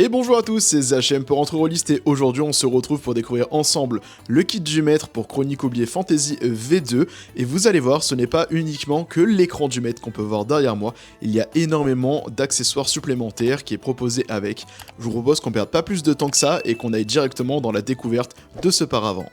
Et bonjour à tous, c'est Zachem pour Entre-Rollistes et aujourd'hui on se retrouve pour découvrir ensemble le kit du maître pour Chronique Oubliée Fantasy V2 et vous allez voir, ce n'est pas uniquement que l'écran du maître qu'on peut voir derrière moi, il y a énormément d'accessoires supplémentaires qui est proposé avec. Je vous propose qu'on perde pas plus de temps que ça et qu'on aille directement dans la découverte de ce paravent.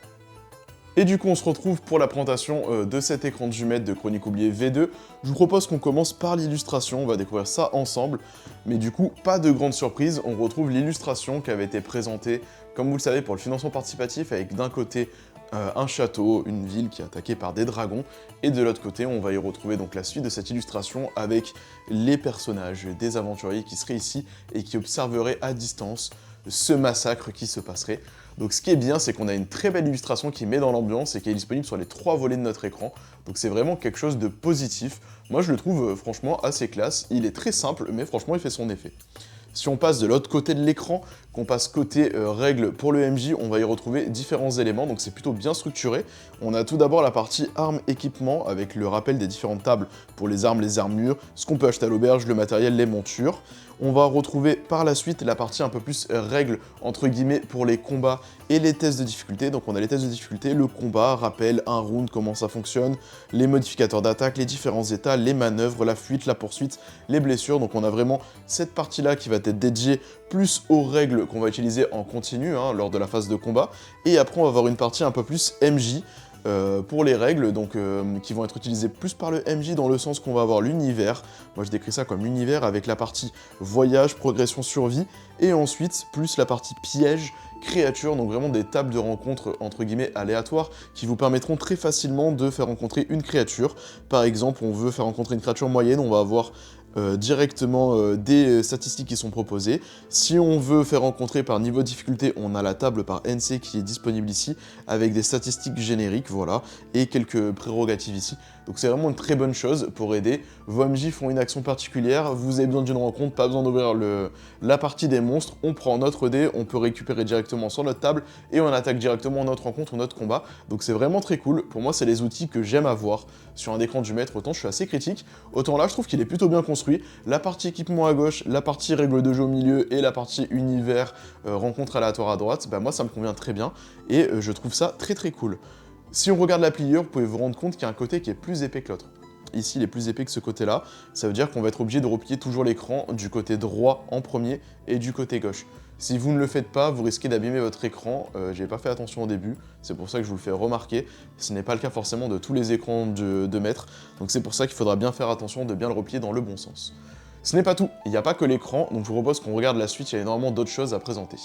Et du coup, on se retrouve pour la présentation de cet écran du maître de Chronique Oubliée V2. Je vous propose qu'on commence par l'illustration, on va découvrir ça ensemble. Mais du coup, pas de grande surprise, on retrouve l'illustration qui avait été présentée, comme vous le savez, pour le financement participatif, avec d'un côté un château, une ville qui est attaquée par des dragons, et de l'autre côté, on va y retrouver donc la suite de cette illustration avec les personnages des aventuriers qui seraient ici et qui observeraient à distance ce massacre qui se passerait. Donc ce qui est bien, c'est qu'on a une très belle illustration qui met dans l'ambiance et qui est disponible sur les 3 volets de notre écran. Donc c'est vraiment quelque chose de positif. Moi je le trouve franchement assez classe. Il est très simple, mais franchement il fait son effet. Si on passe de l'autre côté de l'écran, qu'on passe côté règles pour le MJ, on va y retrouver différents éléments, donc c'est plutôt bien structuré. On a tout d'abord la partie armes équipement, avec le rappel des différentes tables pour les armes, les armures, ce qu'on peut acheter à l'auberge, le matériel, les montures. On va retrouver par la suite la partie un peu plus règles, entre guillemets, pour les combats et les tests de difficulté. Donc on a les tests de difficulté, le combat, rappel, un round, comment ça fonctionne, les modificateurs d'attaque, les différents états, les manœuvres, la fuite, la poursuite, les blessures. Donc on a vraiment cette partie-là qui va être dédiée plus aux règles qu'on va utiliser en continu lors de la phase de combat. Et après on va avoir une partie un peu plus MJ, pour les règles, donc qui vont être utilisées plus par le MJ dans le sens qu'on va avoir l'univers, moi je décris ça comme l'univers avec la partie voyage, progression, survie, et ensuite plus la partie piège, créature, donc vraiment des tables de rencontre entre guillemets aléatoires qui vous permettront très facilement de faire rencontrer une créature. Par exemple, on veut faire rencontrer une créature moyenne, on va avoir directement des statistiques qui sont proposées. Si on veut faire rencontrer par niveau de difficulté, on a la table par NC qui est disponible ici, avec des statistiques génériques, voilà, et quelques prérogatives ici. Donc c'est vraiment une très bonne chose pour aider. Vos MJ font une action particulière, vous avez besoin d'une rencontre, pas besoin d'ouvrir la partie des monstres, on prend notre dé, on peut récupérer directement sur notre table, et on attaque directement notre rencontre ou notre combat. Donc c'est vraiment très cool. Pour moi, c'est les outils que j'aime avoir sur un écran du maître. Autant je suis assez critique, autant là je trouve qu'il est plutôt bien construit. La partie équipement à gauche, la partie règles de jeu au milieu et la partie univers rencontre aléatoire à droite, bah moi ça me convient très bien et je trouve ça très très cool. Si on regarde la pliure, vous pouvez vous rendre compte qu'il y a un côté qui est plus épais que l'autre. Ici, il est plus épais que ce côté-là, ça veut dire qu'on va être obligé de replier toujours l'écran du côté droit en premier et du côté gauche. Si vous ne le faites pas, vous risquez d'abîmer votre écran, j'ai pas fait attention au début, c'est pour ça que je vous le fais remarquer, ce n'est pas le cas forcément de tous les écrans de maître, donc c'est pour ça qu'il faudra bien faire attention de bien le replier dans le bon sens. Ce n'est pas tout, il n'y a pas que l'écran, donc je vous propose qu'on regarde la suite, il y a énormément d'autres choses à présenter.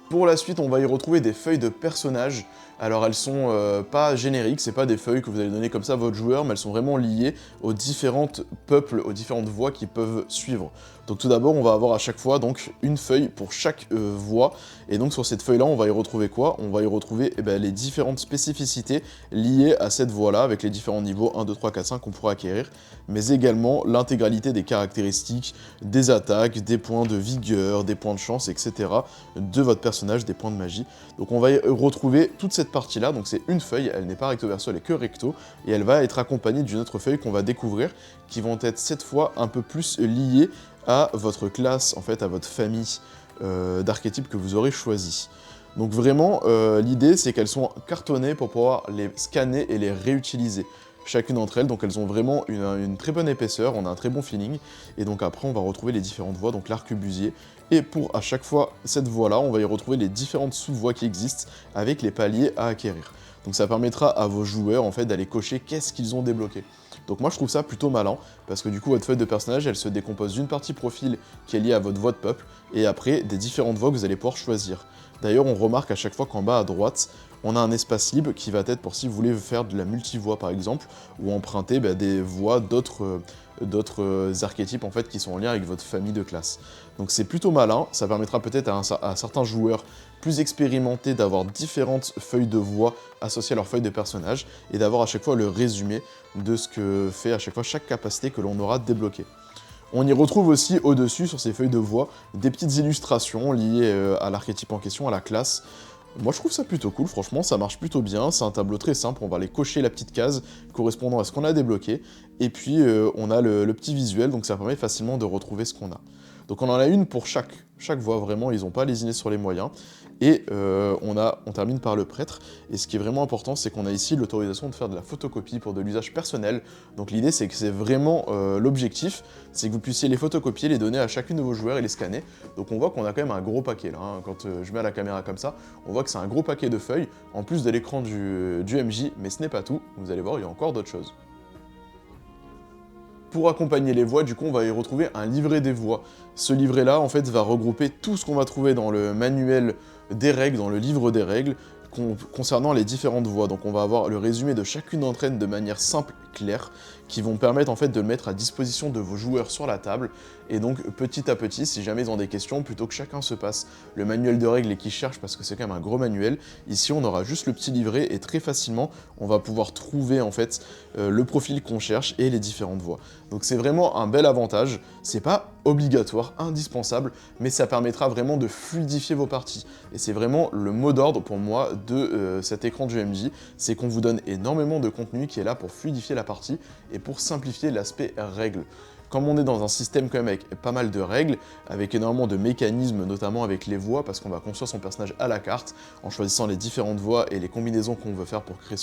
Pour la suite, on va y retrouver des feuilles de personnages. Alors elles sont pas génériques, c'est pas des feuilles que vous allez donner comme ça à votre joueur, mais elles sont vraiment liées aux différentes peuples, aux différentes voies qu'ils peuvent suivre. Donc tout d'abord, on va avoir à chaque fois donc une feuille pour chaque voie, et donc sur cette feuille-là, on va y retrouver quoi? On va y retrouver les différentes spécificités liées à cette voie-là, avec les différents niveaux 1, 2, 3, 4, 5 qu'on pourra acquérir, mais également l'intégralité des caractéristiques, des attaques, des points de vigueur, des points de chance, etc. de votre personnage, des points de magie. Donc on va y retrouver toute cette partie-là, donc c'est une feuille, elle n'est pas recto verso, elle est que recto, et elle va être accompagnée d'une autre feuille qu'on va découvrir, qui vont être cette fois un peu plus liées à votre classe, en fait, à votre famille d'archétypes que vous aurez choisi. Donc vraiment, l'idée c'est qu'elles sont cartonnées pour pouvoir les scanner et les réutiliser. Chacune d'entre elles, donc elles ont vraiment une très bonne épaisseur, on a un très bon feeling, et donc après on va retrouver les différentes voies, donc l'arquebusier, et pour à chaque fois cette voie-là, on va y retrouver les différentes sous-voies qui existent avec les paliers à acquérir. Donc ça permettra à vos joueurs en fait d'aller cocher qu'est-ce qu'ils ont débloqué. Donc moi je trouve ça plutôt malin, parce que du coup votre feuille de personnage elle se décompose d'une partie profil qui est liée à votre voie de peuple, et après des différentes voies que vous allez pouvoir choisir. D'ailleurs on remarque à chaque fois qu'en bas à droite, on a un espace libre qui va être pour si vous voulez faire de la multivoie par exemple, ou emprunter des voies d'autres archétypes en fait qui sont en lien avec votre famille de classe. Donc c'est plutôt malin, ça permettra peut-être à certains joueurs plus expérimentés d'avoir différentes feuilles de voix associées à leur feuille de personnage, et d'avoir à chaque fois le résumé de ce que fait à chaque fois chaque capacité que l'on aura débloquée. On y retrouve aussi au-dessus, sur ces feuilles de voix, des petites illustrations liées à l'archétype en question, à la classe. Moi je trouve ça plutôt cool, franchement ça marche plutôt bien, c'est un tableau très simple, on va aller cocher la petite case correspondant à ce qu'on a débloqué, et puis on a le petit visuel, donc ça permet facilement de retrouver ce qu'on a. Donc on en a une pour chaque voie, vraiment, ils n'ont pas lésiné sur les moyens. Et on termine par le prêtre. Et ce qui est vraiment important, c'est qu'on a ici l'autorisation de faire de la photocopie pour de l'usage personnel. Donc l'idée, c'est que c'est vraiment l'objectif, c'est que vous puissiez les photocopier, les donner à chacun de vos joueurs et les scanner. Donc on voit qu'on a quand même un gros paquet là, hein. Quand je mets à la caméra comme ça, on voit que c'est un gros paquet de feuilles, en plus de l'écran du MJ, mais ce n'est pas tout, vous allez voir, il y a encore d'autres choses. Pour accompagner les voix, du coup, on va y retrouver un livret des voix. Ce livret-là, en fait, va regrouper tout ce qu'on va trouver dans le manuel des règles, dans le livre des règles, concernant les différentes voix. Donc on va avoir le résumé de chacune d'entre elles de manière simple, claire, qui vont permettre en fait de le mettre à disposition de vos joueurs sur la table. Et donc petit à petit, si jamais ils ont des questions, plutôt que chacun se passe le manuel de règles et qu'ils cherchent, parce que c'est quand même un gros manuel, ici on aura juste le petit livret et très facilement on va pouvoir trouver en fait le profil qu'on cherche et les différentes voix. Donc c'est vraiment un bel avantage, c'est pas obligatoire, indispensable, mais ça permettra vraiment de fluidifier vos parties. Et c'est vraiment le mot d'ordre pour moi de cet écran du MJ, c'est qu'on vous donne énormément de contenu qui est là pour fluidifier la partie et pour simplifier l'aspect règles. Comme on est dans un système quand même avec pas mal de règles, avec énormément de mécanismes, notamment avec les voix, parce qu'on va construire son personnage à la carte, en choisissant les différentes voix et les combinaisons qu'on veut faire pour créer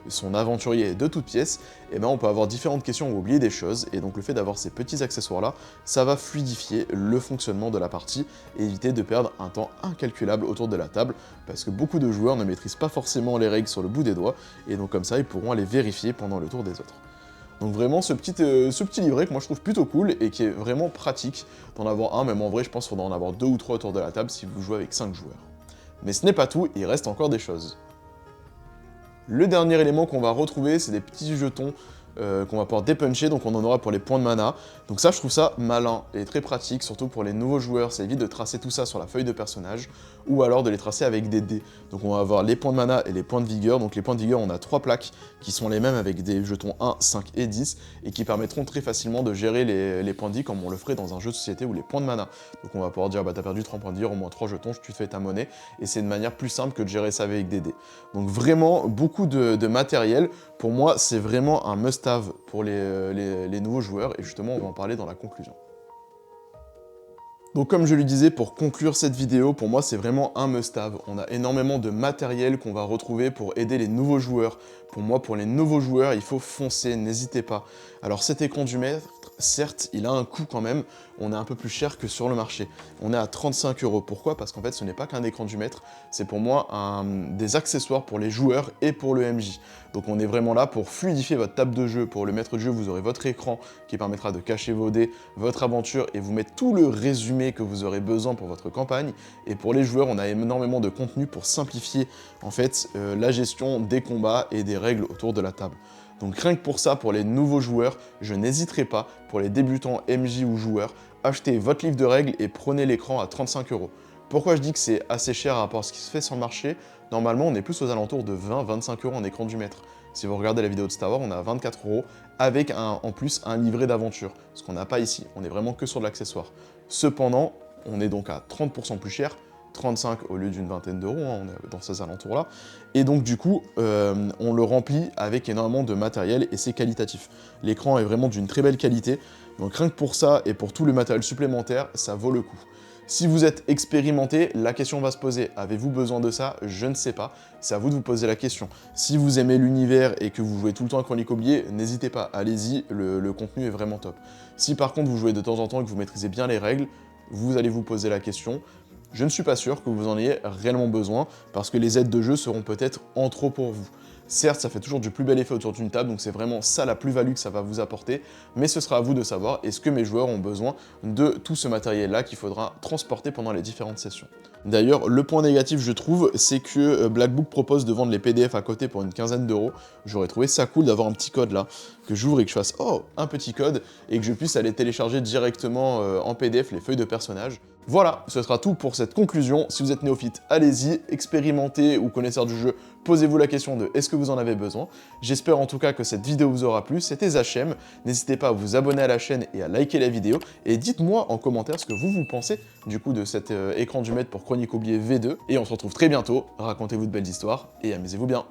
son aventurier de toutes pièces, et ben on peut avoir différentes questions ou oublier des choses, et donc le fait d'avoir ces petits accessoires-là, ça va fluidifier le fonctionnement de la partie, et éviter de perdre un temps incalculable autour de la table, parce que beaucoup de joueurs ne maîtrisent pas forcément les règles sur le bout des doigts, et donc comme ça ils pourront aller vérifier pendant le tour des autres. Donc vraiment ce petit livret que moi je trouve plutôt cool et qui est vraiment pratique d'en avoir un, même en vrai je pense qu'il faudra en avoir 2 ou 3 autour de la table si vous jouez avec 5 joueurs. Mais ce n'est pas tout, il reste encore des choses. Le dernier élément qu'on va retrouver, c'est des petits jetons qu'on va pouvoir dépuncher, donc on en aura pour les points de mana. Donc ça, je trouve ça malin et très pratique, surtout pour les nouveaux joueurs, ça évite de tracer tout ça sur la feuille de personnage, ou alors de les tracer avec des dés. Donc on va avoir les points de mana et les points de vigueur. Donc les points de vigueur, on a 3 plaques qui sont les mêmes avec des jetons 1, 5 et 10, et qui permettront très facilement de gérer les points de vie comme on le ferait dans un jeu de société ou les points de mana. Donc on va pouvoir dire, bah t'as perdu 3 points de vigueur, au moins 3 jetons, tu fais ta monnaie, et c'est une manière plus simple que de gérer ça avec des dés. Donc vraiment, beaucoup de matériel. Pour moi, c'est vraiment un must-have pour les nouveaux joueurs, et justement, on va en parler dans la conclusion. Donc comme je lui disais, pour conclure cette vidéo, pour moi c'est vraiment un must-have. On a énormément de matériel qu'on va retrouver pour aider les nouveaux joueurs. Pour moi, pour les nouveaux joueurs, il faut foncer, n'hésitez pas. Alors cet écran du maître, certes, il a un coût quand même, on est un peu plus cher que sur le marché. On est à 35 €. Pourquoi? Parce qu'en fait, ce n'est pas qu'un écran du maître, c'est pour moi des accessoires pour les joueurs et pour le MJ. Donc on est vraiment là pour fluidifier votre table de jeu. Pour le maître de jeu, vous aurez votre écran qui permettra de cacher vos dés, votre aventure et vous mettre tout le résumé que vous aurez besoin pour votre campagne. Et pour les joueurs, on a énormément de contenu pour simplifier en fait la gestion des combats et des règles autour de la table. Donc rien que pour ça, pour les nouveaux joueurs, je n'hésiterai pas, pour les débutants MJ ou joueurs, achetez votre livre de règles et prenez l'écran à 35 €. Pourquoi je dis que c'est assez cher à rapport à ce qui se fait sur le marché? Normalement, on est plus aux alentours de 20-25 € en écran du maître. Si vous regardez la vidéo de Star Wars, on est à 24 € avec en plus un livret d'aventure, ce qu'on n'a pas ici, on est vraiment que sur de l'accessoire. Cependant, on est donc à 30% plus cher, 35 au lieu d'une vingtaine d'euros, hein, on est dans ces alentours-là. Et donc du coup, on le remplit avec énormément de matériel et c'est qualitatif. L'écran est vraiment d'une très belle qualité, donc rien que pour ça et pour tout le matériel supplémentaire, ça vaut le coup. Si vous êtes expérimenté, la question va se poser, avez-vous besoin de ça? Je ne sais pas, c'est à vous de vous poser la question. Si vous aimez l'univers et que vous jouez tout le temps à Chronique Oubliée, n'hésitez pas, allez-y, le contenu est vraiment top. Si par contre vous jouez de temps en temps et que vous maîtrisez bien les règles, vous allez vous poser la question. Je ne suis pas sûr que vous en ayez réellement besoin, parce que les aides de jeu seront peut-être en trop pour vous. Certes, ça fait toujours du plus bel effet autour d'une table, donc c'est vraiment ça la plus-value que ça va vous apporter, mais ce sera à vous de savoir est-ce que mes joueurs ont besoin de tout ce matériel-là qu'il faudra transporter pendant les différentes sessions. D'ailleurs, le point négatif, je trouve, c'est que Blackbook propose de vendre les PDF à côté pour une quinzaine d'euros. J'aurais trouvé ça cool d'avoir un petit code là, que j'ouvre et que je fasse « Oh, un petit code !» et que je puisse aller télécharger directement en PDF les feuilles de personnages. Voilà, ce sera tout pour cette conclusion. Si vous êtes néophyte, allez-y, expérimentez ou connaisseur du jeu, posez-vous la question de est-ce que vous en avez besoin. J'espère en tout cas que cette vidéo vous aura plu, c'était Zachem. N'hésitez pas à vous abonner à la chaîne et à liker la vidéo. Et dites-moi en commentaire ce que vous pensez du coup de cet écran du maître pour Chronique Oubliée V2. Et on se retrouve très bientôt, racontez-vous de belles histoires et amusez-vous bien.